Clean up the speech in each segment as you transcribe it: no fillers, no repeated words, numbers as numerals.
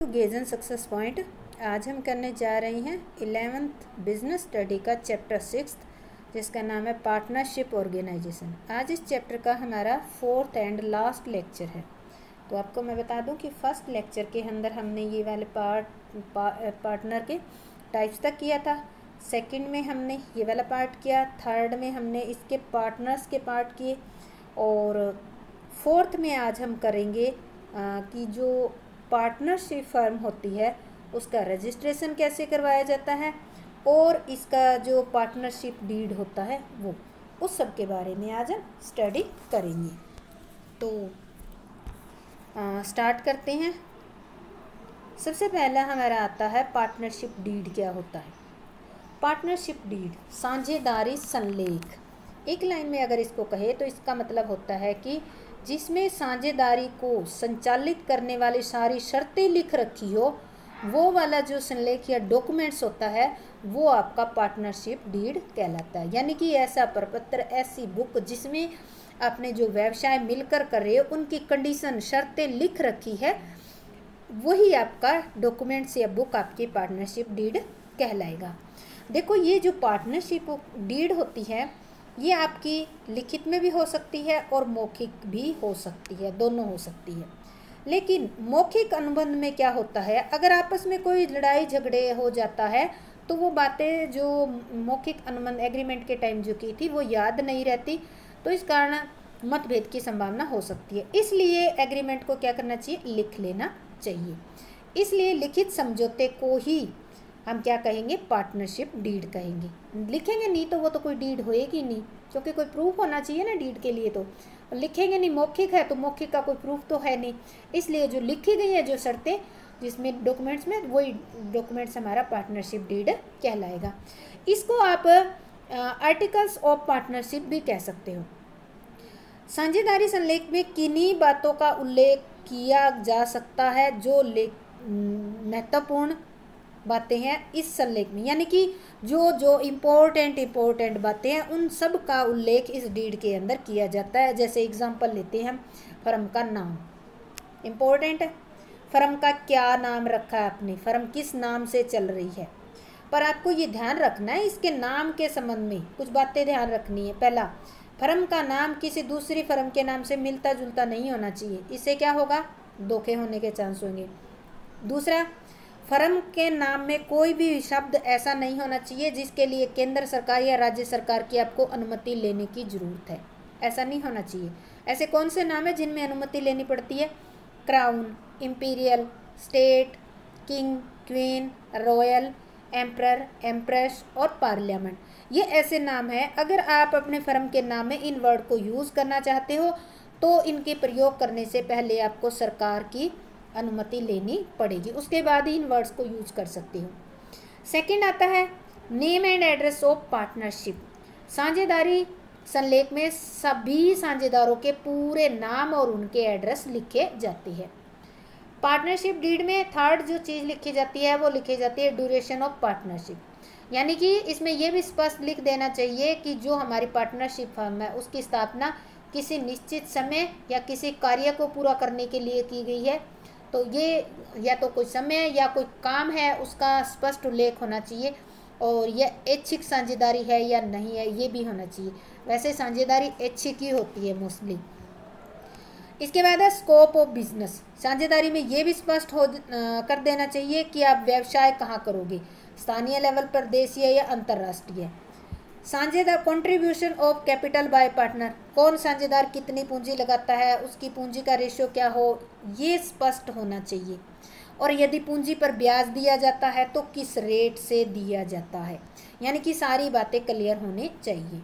गेजन success point. आज हम करने जा रहे हैं 11th बिजनेस स्टडी का चैप्टर 6 जिसका नाम है पार्टनरशिप ऑर्गेनाइजेशन। आज इस चैप्टर का हमारा 4th एंड लास्ट लेक्चर है। तो आपको मैं बता दूं कि फर्स्ट लेक्चर के अंदर हमने ये वाले पार्टनर के टाइप्स तक किया था, सेकंड में हमने ये वाला पार्ट किया, थर्ड में हमने इसके पार्टनर्स के पार्ट किए और फोर्थ में आज हम करेंगे कि जो पार्टनरशिप फर्म होती है उसका रजिस्ट्रेशन कैसे करवाया जाता है और इसका जो पार्टनरशिप डीड होता है वो उस सब के बारे में आज हम स्टडी करेंगे। तो स्टार्ट करते हैं। सबसे पहला हमारा आता है पार्टनरशिप डीड क्या होता है। पार्टनरशिप डीड साझेदारी संलेख। एक लाइन में अगर इसको कहे तो इसका मतलब होता है कि जिसमें साझेदारी को संचालित करने वाली सारी शर्तें लिख रखी हो, वो वाला जो संलेख या डॉक्यूमेंट्स होता है वो आपका पार्टनरशिप डीड कहलाता है। यानी कि ऐसा प्रपत्र, ऐसी बुक जिसमें आपने जो व्यवसाय मिलकर कर रहे हो उनकी कंडीशन, शर्तें लिख रखी है, वही आपका डॉक्यूमेंट्स या बुक आपकी पार्टनरशिप डीड कहलाएगा। देखो, ये जो पार्टनरशिप डीड होती है ये आपकी लिखित में भी हो सकती है और मौखिक भी हो सकती है, दोनों हो सकती है। लेकिन मौखिक अनुबंध में क्या होता है, अगर आपस में कोई लड़ाई झगड़े हो जाता है तो वो बातें जो मौखिक अनुबंध एग्रीमेंट के टाइम जो की थी वो याद नहीं रहती, तो इस कारण मतभेद की संभावना हो सकती है। इसलिए एग्रीमेंट को क्या करना चाहिए, लिख लेना चाहिए। इसलिए लिखित समझौते को ही हम क्या कहेंगे, पार्टनरशिप डीड कहेंगे। लिखेंगे नहीं तो वो तो कोई डीड होएगी नहीं, क्योंकि कोई प्रूफ होना चाहिए ना डीड के लिए। तो लिखेंगे नहीं, मौखिक है तो मौखिक का कोई प्रूफ तो है नहीं, इसलिए जो लिखी गई है जो शर्तें जिसमें डॉक्यूमेंट्स में, वही डॉक्यूमेंट्स हमारा पार्टनरशिप डीड कहलाएगा। इसको आप आर्टिकल्स ऑफ पार्टनरशिप भी कह सकते हो। साझेदारी संलेख में किन्हीं बातों का उल्लेख किया जा सकता है जो महत्वपूर्ण बातें हैं इस संलेख में, यानी कि जो इम्पोर्टेंट बातें हैं उन सब का उल्लेख इस डीड के अंदर किया जाता है। जैसे एग्जांपल लेते हैं हम, फर्म का नाम इम्पोर्टेंट है, फर्म का क्या नाम रखा है आपने, फर्म किस नाम से चल रही है। पर आपको ये ध्यान रखना है, इसके नाम के संबंध में कुछ बातें ध्यान रखनी है। पहला, फर्म का नाम किसी दूसरी फर्म के नाम से मिलता जुलता नहीं होना चाहिए, इससे क्या होगा, धोखे होने के चांस होंगे। दूसरा, फर्म के नाम में कोई भी शब्द ऐसा नहीं होना चाहिए जिसके लिए केंद्र सरकार या राज्य सरकार की आपको अनुमति लेने की ज़रूरत है, ऐसा नहीं होना चाहिए। ऐसे कौन से नाम है जिनमें अनुमति लेनी पड़ती है, crown, imperial, state, king, queen, royal, emperor, empress और पार्लियामेंट, ये ऐसे नाम हैं। अगर आप अपने फर्म के नाम में इन वर्ड को यूज़ करना चाहते हो तो इनके प्रयोग करने से पहले आपको सरकार की अनुमति लेनी पड़ेगी, उसके बाद ही इन वर्ड्स को यूज कर सकते हो। सेकंड आता है name and address of partnership. साझेदारी संलेख में सभी साझेदारों के पूरे नाम और उनके एड्रेस लिखे जाते हैं। पार्टनरशिप डीड में थर्ड जो चीज़ लिखी जाती है वो लिखी जाती है ड्यूरेशन ऑफ पार्टनरशिप, यानी कि इसमें यह भी स्पष्ट लिख देना चाहिए कि जो हमारी पार्टनरशिप फर्म है उसकी स्थापना किसी निश्चित समय या किसी कार्य को पूरा करने के लिए की गई है, तो ये या तो कोई समय या कोई काम है उसका स्पष्ट उल्लेख होना चाहिए, और यह ऐच्छिक साझेदारी है या नहीं है ये भी होना चाहिए। वैसे साझेदारी ऐच्छिक ही होती है मोस्टली। इसके बाद है स्कोप ऑफ बिजनेस। साझेदारी में ये भी स्पष्ट कर देना चाहिए कि आप व्यवसाय कहाँ करोगे, स्थानीय लेवल पर, देशीय या अंतर्राष्ट्रीय। साझेदार contribution of capital by partner, कौन साझेदार कितनी पूंजी लगाता है, उसकी पूंजी का रेशियो क्या हो, ये स्पष्ट होना चाहिए। और यदि पूंजी पर ब्याज दिया जाता है तो किस रेट से दिया जाता है, यानी कि सारी बातें क्लियर होनी चाहिए।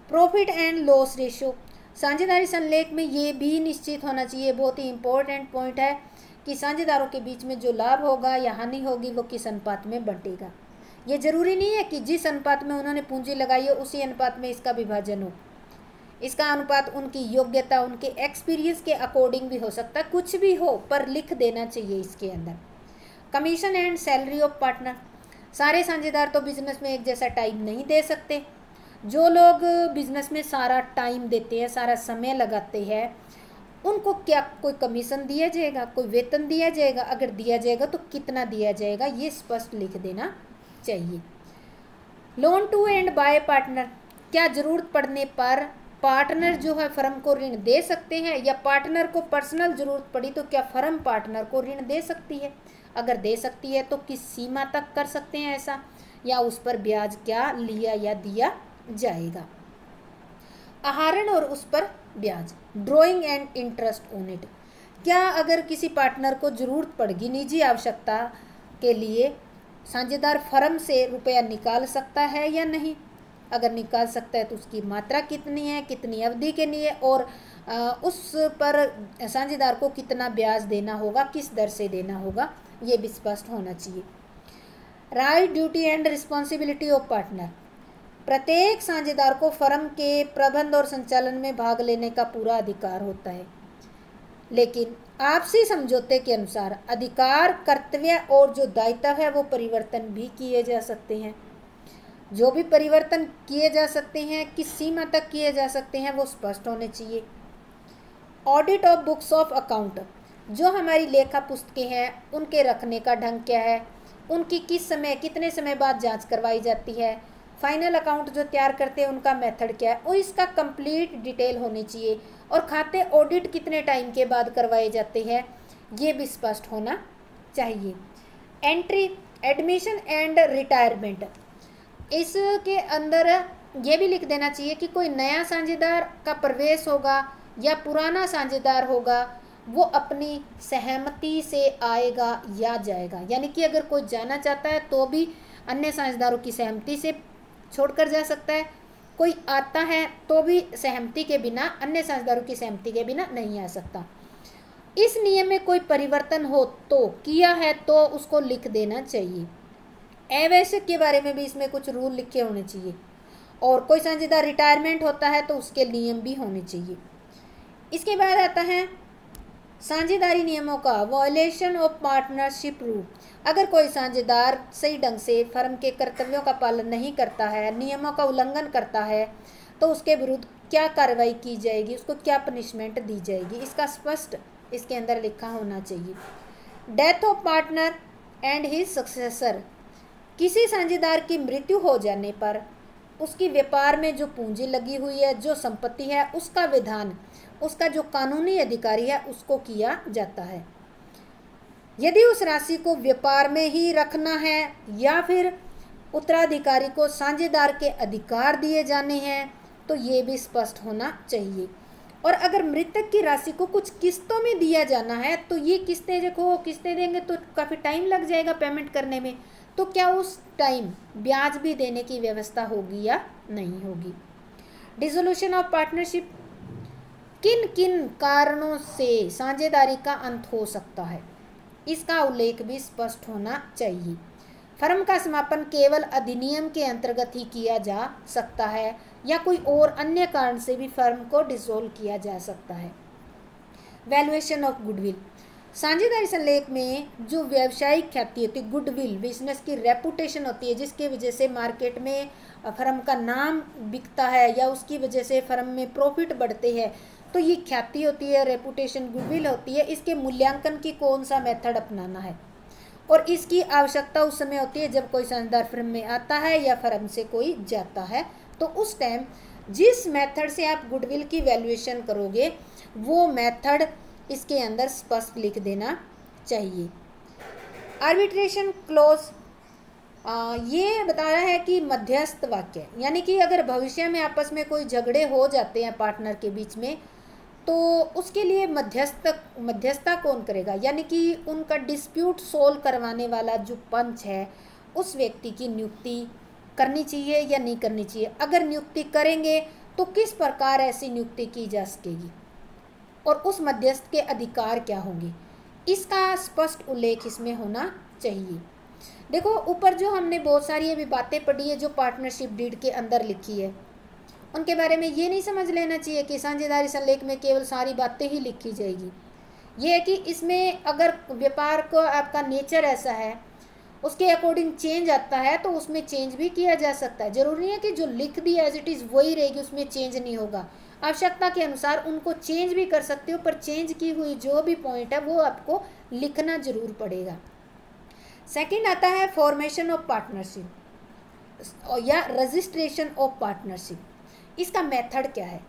प्रॉफिट एंड लॉस रेशियो, साझेदारी संलेख में ये भी निश्चित होना चाहिए, बहुत ही इंपॉर्टेंट पॉइंट है कि साझेदारों के बीच में जो लाभ होगा या हानि होगी वो किस अनुपात में बंटेगा। ये जरूरी नहीं है कि जिस अनुपात में उन्होंने पूंजी लगाई हो उसी अनुपात में इसका विभाजन हो, इसका अनुपात उनकी योग्यता, उनके एक्सपीरियंस के अकॉर्डिंग भी हो सकता है, कुछ भी हो पर लिख देना चाहिए इसके अंदर। Commission and salary of partner, सारे साझेदार तो बिजनेस में एक जैसा टाइम नहीं दे सकते। जो लोग बिजनेस में सारा टाइम देते हैं, सारा समय लगाते हैं, उनको क्या कोई कमीशन दिया जाएगा, कोई वेतन दिया जाएगा, अगर दिया जाएगा तो कितना दिया जाएगा, ये स्पष्ट लिख देना चाहिए। Loan to and by partner, क्या जरूरत पड़ने पर पार्टनर जो है फर्म को ऋण दे सकते हैं, या पार्टनर को पर्सनल जरूरत पड़ी तो क्या फर्म पार्टनर को ऋण दे सकती है? अगर दे सकती है तो किस सीमा तक कर सकते हैं ऐसा, या उस पर ब्याज क्या लिया या दिया जाएगा। आहरण और उस पर ब्याज, drawing and interest on it, क्या अगर किसी पार्टनर को जरूरत पड़गी निजी आवश्यकता के लिए, साझेदार फर्म से रुपया निकाल सकता है या नहीं? अगर निकाल सकता है तो उसकी मात्रा कितनी है, कितनी अवधि के लिए, और उस पर साझेदार को कितना ब्याज देना होगा, किस दर से देना होगा, ये भी स्पष्ट होना चाहिए। Right, duty and responsibility of partner, प्रत्येक साझेदार को फर्म के प्रबंध और संचालन में भाग लेने का पूरा अधिकार होता है, लेकिन आपसी समझौते के अनुसार अधिकार, कर्तव्य और जो दायित्व है वो परिवर्तन भी किए जा सकते हैं। जो भी परिवर्तन किए जा सकते हैं, किस सीमा तक किए जा सकते हैं, वो स्पष्ट होने चाहिए। Audit of books of account, जो हमारी लेखा पुस्तकें हैं उनके रखने का ढंग क्या है, उनकी किस समय, कितने समय बाद जांच करवाई जाती है, फाइनल अकाउंट जो तैयार करते हैं उनका मेथड क्या है, और इसका कंप्लीट डिटेल होनी चाहिए। और खाते ऑडिट कितने टाइम के बाद करवाए जाते हैं, ये भी स्पष्ट होना चाहिए। एंट्री, एडमिशन एंड रिटायरमेंट, इसके अंदर ये भी लिख देना चाहिए कि कोई नया साझेदार का प्रवेश होगा या पुराना साझेदार होगा, वो अपनी सहमति से आएगा या जाएगा, यानी कि अगर कोई जाना चाहता है तो भी अन्य साझेदारों की सहमति से छोड़कर जा सकता है, कोई आता है तो भी सहमति के बिना, अन्य साझेदारों की सहमति के बिना नहीं आ सकता। इस नियम में कोई परिवर्तन हो तो किया है तो उसको लिख देना चाहिए। आवश्यक के बारे में भी इसमें कुछ रूल लिखे होने चाहिए, और कोई साझेदार रिटायरमेंट होता है तो उसके नियम भी होने चाहिए। इसके बाद आता है साझेदारी नियमों का वायलेशन ऑफ पार्टनरशिप रूल, अगर कोई साझेदार सही ढंग से फर्म के कर्तव्यों का पालन नहीं करता है, नियमों का उल्लंघन करता है, तो उसके विरुद्ध क्या कार्रवाई की जाएगी, उसको क्या पनिशमेंट दी जाएगी, इसका स्पष्ट इसके अंदर लिखा होना चाहिए। Death of partner and his successor, किसी साझेदार की मृत्यु हो जाने पर उसकी व्यापार में जो पूंजी लगी हुई है, जो संपत्ति है, उसका विधान उसका जो कानूनी अधिकारी है उसको किया जाता है। यदि उस राशि को व्यापार में ही रखना है या फिर उत्तराधिकारी को साझेदार के अधिकार दिए जाने हैं तो ये भी स्पष्ट होना चाहिए। और अगर मृतक की राशि को कुछ किस्तों में दिया जाना है तो ये किस्तें, देखो किस्तें देंगे तो काफ़ी टाइम लग जाएगा पेमेंट करने में, तो क्या उस टाइम ब्याज भी देने की व्यवस्था होगी या नहीं होगी। डिसोल्यूशन ऑफ पार्टनरशिप, किन किन कारणों से साझेदारी का अंत हो सकता है, इसका उल्लेख भी स्पष्ट होना चाहिए। फर्म का समापन केवल अधिनियम के अंतर्गत ही किया जा सकता है या कोई और अन्य कारण से भी फर्म को डिसॉल्व किया जा सकता है। वैल्यूएशन ऑफ गुडविल, साझेदारी संलेख में जो व्यावसायिक ख्याति होती है, गुडविल बिजनेस की रेपुटेशन होती है, जिसकी वजह से मार्केट में फर्म का नाम बिकता है या उसकी वजह से फर्म में प्रॉफिट बढ़ते हैं, तो ये ख्याति होती है, रेपुटेशन, गुडविल होती है। इसके मूल्यांकन की कौन सा मेथड अपनाना है, और इसकी आवश्यकता उस समय होती है जब कोई साझेदार फर्म में आता है या फर्म से कोई जाता है, तो उस टाइम जिस मेथड से आप गुडविल की वैल्यूएशन करोगे वो मेथड इसके अंदर स्पष्ट लिख देना चाहिए। आर्बिट्रेशन क्लोज, ये बता रहा है कि मध्यस्थ वाक्य, यानी कि अगर भविष्य में आपस में कोई झगड़े हो जाते हैं पार्टनर के बीच में तो उसके लिए मध्यस्थता कौन करेगा, यानी कि उनका डिस्प्यूट सोल्व करवाने वाला जो पंच है उस व्यक्ति की नियुक्ति करनी चाहिए या नहीं करनी चाहिए। अगर नियुक्ति करेंगे तो किस प्रकार ऐसी नियुक्ति की जा सकेगी और उस मध्यस्थ के अधिकार क्या होंगे, इसका स्पष्ट उल्लेख इसमें होना चाहिए। देखो ऊपर जो हमने बहुत सारी अभी बातें पढ़ी है जो पार्टनरशिप डीड के अंदर लिखी है, उनके बारे में ये नहीं समझ लेना चाहिए कि साझेदारी संलेख में केवल सारी बातें ही लिखी जाएगी। ये है कि इसमें अगर व्यापार को आपका नेचर ऐसा है उसके अकॉर्डिंग चेंज आता है तो उसमें चेंज भी किया जा सकता है। जरूरी है कि जो लिख दी एज इट इज़ वही रहेगी, उसमें चेंज नहीं होगा। आवश्यकता के अनुसार उनको चेंज भी कर सकते हो, पर चेंज की हुई जो भी पॉइंट है वो आपको लिखना जरूर पड़ेगा। सेकंड आता है फॉर्मेशन ऑफ पार्टनरशिप या रजिस्ट्रेशन ऑफ पार्टनरशिप। इसका मेथड क्या है,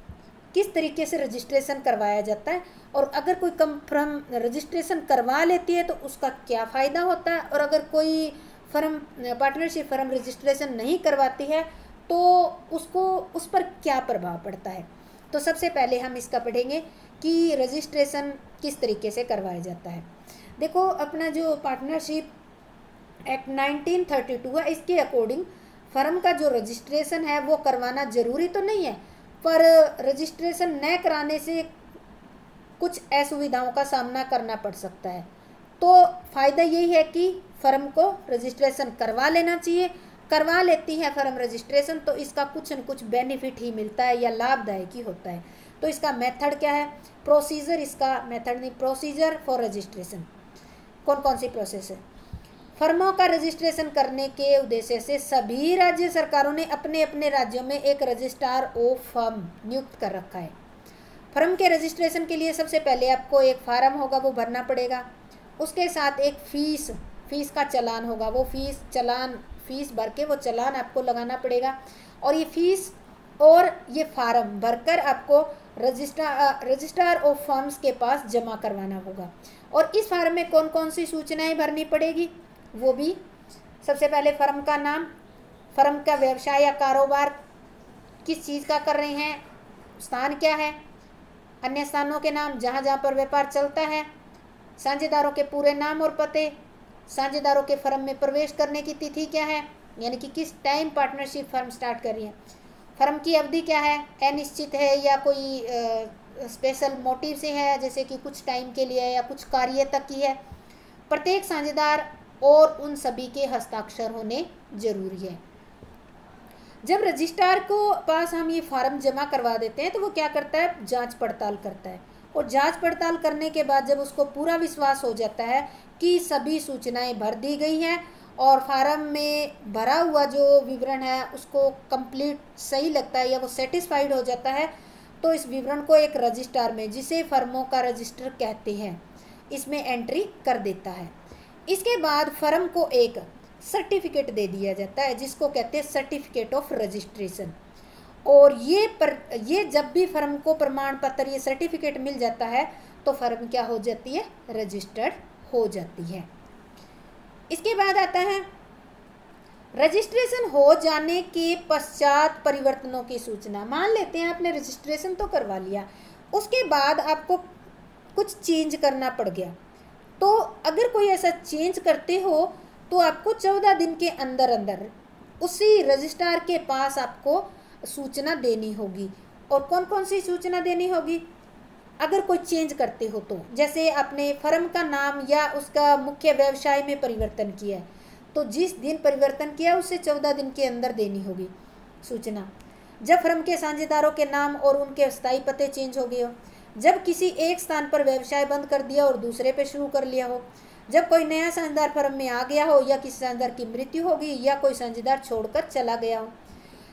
किस तरीके से रजिस्ट्रेशन करवाया जाता है, और अगर कोई फर्म रजिस्ट्रेशन करवा लेती है तो उसका क्या फ़ायदा होता है, और अगर कोई फर्म पार्टनरशिप फर्म रजिस्ट्रेशन नहीं करवाती है तो उसको उस पर क्या प्रभाव पड़ता है। तो सबसे पहले हम इसका पढ़ेंगे कि रजिस्ट्रेशन किस तरीके से करवाया जाता है। देखो, अपना जो पार्टनरशिप एक्ट 1932 है, इसके अकॉर्डिंग फर्म का जो रजिस्ट्रेशन है वो करवाना ज़रूरी तो नहीं है, पर रजिस्ट्रेशन न कराने से कुछ असुविधाओं का सामना करना पड़ सकता है। तो फ़ायदा यही है कि फर्म को रजिस्ट्रेशन करवा लेना चाहिए। करवा लेती है फर्म रजिस्ट्रेशन तो इसका कुछ न कुछ बेनिफिट ही मिलता है या लाभदायक ही होता है। तो इसका मेथड क्या है, प्रोसीजर, इसका मेथड नहीं, प्रोसीजर फॉर रजिस्ट्रेशन। कौन कौन सी प्रोसेस है। फर्मों का रजिस्ट्रेशन करने के उद्देश्य से सभी राज्य सरकारों ने अपने अपने राज्यों में एक रजिस्ट्रार ऑफ फर्म नियुक्त कर रखा है। फर्म के रजिस्ट्रेशन के लिए सबसे पहले आपको एक फार्म होगा वो भरना पड़ेगा, उसके साथ एक फीस का चालान होगा, वो फीस भर के वो चालान आपको लगाना पड़ेगा, और ये फीस और ये फार्म भरकर आपको रजिस्ट्रार ऑफ फर्म्स के पास जमा करवाना होगा। और इस फार्म में कौन कौन सी सूचनाएं भरनी पड़ेगी, वो भी सबसे पहले फर्म का नाम, फर्म का व्यवसाय या कारोबार किस चीज़ का कर रहे हैं, स्थान क्या है, अन्य स्थानों के नाम जहाँ जहाँ पर व्यापार चलता है, साझेदारों के पूरे नाम और पते, साझेदारों के फर्म में प्रवेश करने की तिथि क्या है, यानी कि किस टाइम पार्टनरशिप फर्म स्टार्ट कर रही है, फर्म की अवधि क्या है, अनिश्चित है या कोई स्पेशल मोटिव से है, जैसे कि कुछ टाइम के लिए या कुछ कार्य तक की है, प्रत्येक साझेदार और उन सभी के हस्ताक्षर होने जरूरी है। जब रजिस्ट्रार को पास हम ये फार्म जमा करवा देते हैं तो वो क्या करता है, जांच पड़ताल करता है, और जांच पड़ताल करने के बाद जब उसको पूरा विश्वास हो जाता है कि सभी सूचनाएं भर दी गई हैं और फार्म में भरा हुआ जो विवरण है उसको कंप्लीट सही लगता है या वो सेटिस्फाइड हो जाता है, तो इस विवरण को एक रजिस्ट्रार में, जिसे फर्मों का रजिस्टर कहते हैं, इसमें एंट्री कर देता है। इसके बाद फर्म को एक सर्टिफिकेट दे दिया जाता है जिसको कहते हैं सर्टिफिकेट ऑफ रजिस्ट्रेशन, और ये जब भी फर्म को प्रमाण पत्र, ये सर्टिफिकेट मिल जाता है तो फर्म क्या हो जाती है, रजिस्टर्ड हो जाती है। इसके बाद आता है रजिस्ट्रेशन हो जाने के पश्चात परिवर्तनों की सूचना। मान लेते हैं आपने रजिस्ट्रेशन तो करवा लिया, उसके बाद आपको कुछ चेंज करना पड़ गया, तो अगर कोई ऐसा चेंज करते हो तो आपको 14 दिन के अंदर अंदर उसी रजिस्ट्रार के पास आपको सूचना देनी होगी। और कौन कौन सी सूचना देनी होगी, अगर कोई चेंज करते हो तो, जैसे आपने फर्म का नाम या उसका मुख्य व्यवसाय में परिवर्तन किया है तो जिस दिन परिवर्तन किया उससे 14 दिन के अंदर देनी होगी सूचना। जब फर्म के साझेदारों के नाम और उनके स्थायी पते चेंज हो गए हो, जब किसी एक स्थान पर व्यवसाय बंद कर दिया और दूसरे पे शुरू कर लिया हो, जब कोई नया साझेदार फर्म में आ गया हो, या किसी साझेदार की मृत्यु होगी, या कोई साझेदार छोड़कर चला गया हो,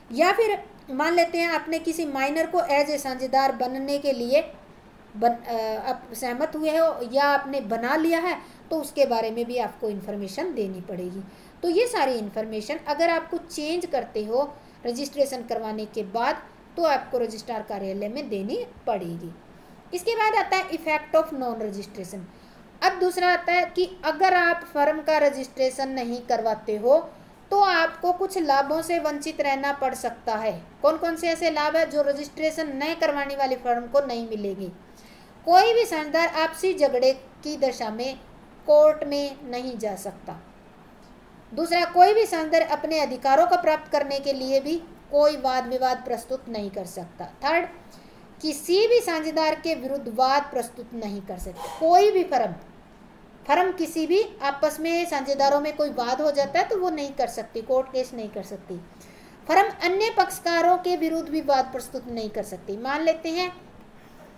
या फिर मान लेते हैं आपने किसी माइनर को एज ए साझेदार बनने के लिए आप सहमत हुए हो या आपने बना लिया है, तो उसके बारे में भी आपको इन्फॉर्मेशन देनी पड़ेगी। तो ये सारी इन्फॉर्मेशन अगर आपको चेंज करते हो रजिस्ट्रेशन करवाने के बाद तो आपको रजिस्ट्रार कार्यालय में देनी पड़ेगी। इसके बाद आता है इफेक्ट ऑफ नॉन रजिस्ट्रेशन। अब दूसरा आता है कि अगर आप फर्म का रजिस्ट्रेशन नहीं करवाते हो तो आपको कुछ लाभों से वंचित रहना पड़ सकता है। कौन कौन से ऐसे लाभ है जो रजिस्ट्रेशन न करवाने वाली फर्म को नहीं मिलेगी। कोई भी साझेदार आपसी झगड़े की दशा में कोर्ट में नहीं जा सकता। दूसरा, कोई भी साझेदार अपने अधिकारों को प्राप्त करने के लिए भी कोई वाद विवाद प्रस्तुत नहीं कर सकता। थर्ड, किसी भी साझेदार के विरुद्ध वाद प्रस्तुत नहीं कर सकते। कोई भी फर्म किसी भी आपस में साझेदारों में कोई वाद हो जाता है तो वो नहीं कर सकती, कोर्ट केस नहीं कर सकती। फर्म अन्य पक्षकारों के विरुद्ध भी वाद प्रस्तुत नहीं कर सकती। मान लेते हैं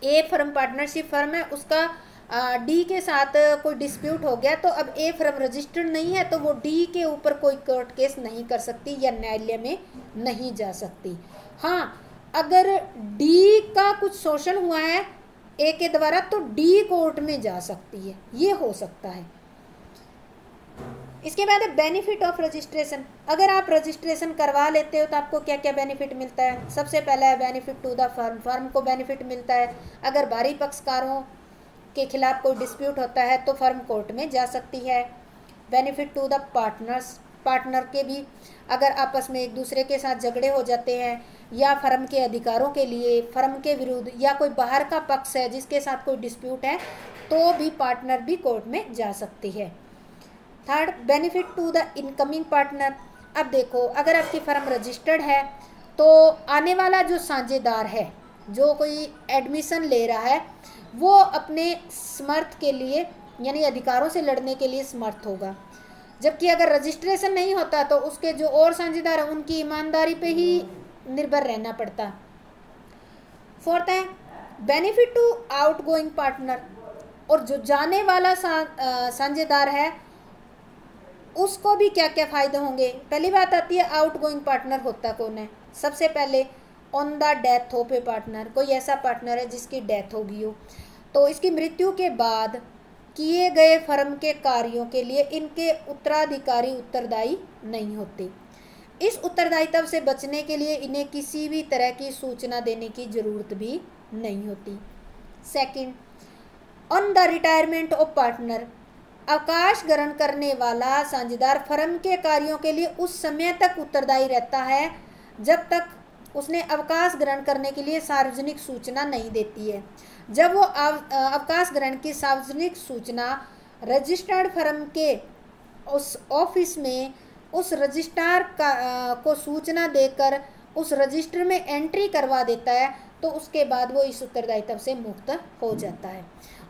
ए फर्म पार्टनरशिप फर्म है, उसका डी के साथ कोई डिस्प्यूट हो गया, तो अब ए फर्म रजिस्टर्ड नहीं है तो वो डी के ऊपर कोई कोर्ट केस नहीं कर सकती या न्यायालय में नहीं जा सकती। हाँ, अगर डी का कुछ शोषण हुआ है ए के द्वारा तो डी कोर्ट में जा सकती है, ये हो सकता है। इसके बाद है बेनिफिट ऑफ रजिस्ट्रेशन। अगर आप रजिस्ट्रेशन करवा लेते हो तो आपको क्या क्या बेनिफिट मिलता है। सबसे पहला है benefit to the firm, firm को बेनिफिट मिलता है। अगर बाहरी पक्षकारों के खिलाफ कोई डिस्प्यूट होता है तो फर्म कोर्ट में जा सकती है। Benefit to the partners, partner के भी अगर आपस में एक दूसरे के साथ झगड़े हो जाते हैं या फर्म के अधिकारों के लिए, फर्म के विरुद्ध या कोई बाहर का पक्ष है जिसके साथ कोई डिस्प्यूट है तो भी पार्टनर भी कोर्ट में जा सकती है। Third, benefit to the incoming partner. अब देखो, अगर आपकी फर्म रजिस्टर्ड है तो आने वाला जो साझेदार है, जो कोई एडमिशन ले रहा है, वो अपने समर्थ के लिए यानी अधिकारों से लड़ने के लिए समर्थ होगा। जबकि अगर रजिस्ट्रेशन नहीं होता तो उसके जो और साझेदार हैं उनकी ईमानदारी पे ही निर्भर रहना पड़ता। फोर्थ है बेनिफिट टू आउटगोइंग पार्टनर। और जो जाने वाला साझेदार है उसको भी क्या क्या फ़ायदे होंगे। पहली बात आती है आउटगोइंग पार्टनर होता कौन है। सबसे पहले ऑन द डेथ हो पे पार्टनर, कोई ऐसा पार्टनर है जिसकी डेथ हो गई हो तो इसकी मृत्यु के बाद किए गए फर्म के कार्यों के लिए इनके उत्तराधिकारी उत्तरदायी नहीं होते। इस उत्तरदायित्व से बचने के लिए इन्हें किसी भी तरह की सूचना देने की ज़रूरत भी नहीं होती। Second, on the retirement of partner. अवकाश ग्रहण करने वाला साझेदार फर्म के कार्यों के लिए उस समय तक उत्तरदायी रहता है जब तक उसने अवकाश ग्रहण करने के लिए सार्वजनिक सूचना नहीं देती है। जब वो अवकाश ग्रहण की सार्वजनिक सूचना रजिस्टर्ड फर्म के उस ऑफिस में उस रजिस्ट्रार को सूचना देकर उस रजिस्टर में एंट्री करवा देता है तो उसके बाद वो इस उत्तरदायित्व से मुक्त हो जाता है।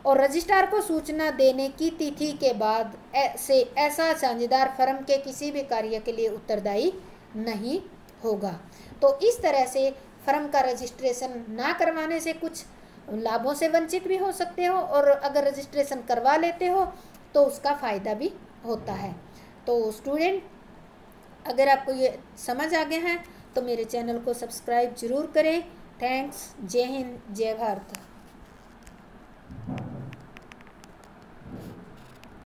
और रजिस्ट्रार को सूचना देने की तिथि के बाद से ऐसा साझेदार फर्म के किसी भी कार्य के लिए उत्तरदायी नहीं होगा। तो इस तरह से फर्म का रजिस्ट्रेशन ना करवाने से कुछ लाभों से वंचित भी हो सकते हो और अगर रजिस्ट्रेशन करवा लेते हो तो उसका फ़ायदा भी होता है। तो स्टूडेंट, अगर आपको ये समझ आ गया है तो मेरे चैनल को सब्सक्राइब ज़रूर करें। थैंक्स। जय हिंद, जय भारत।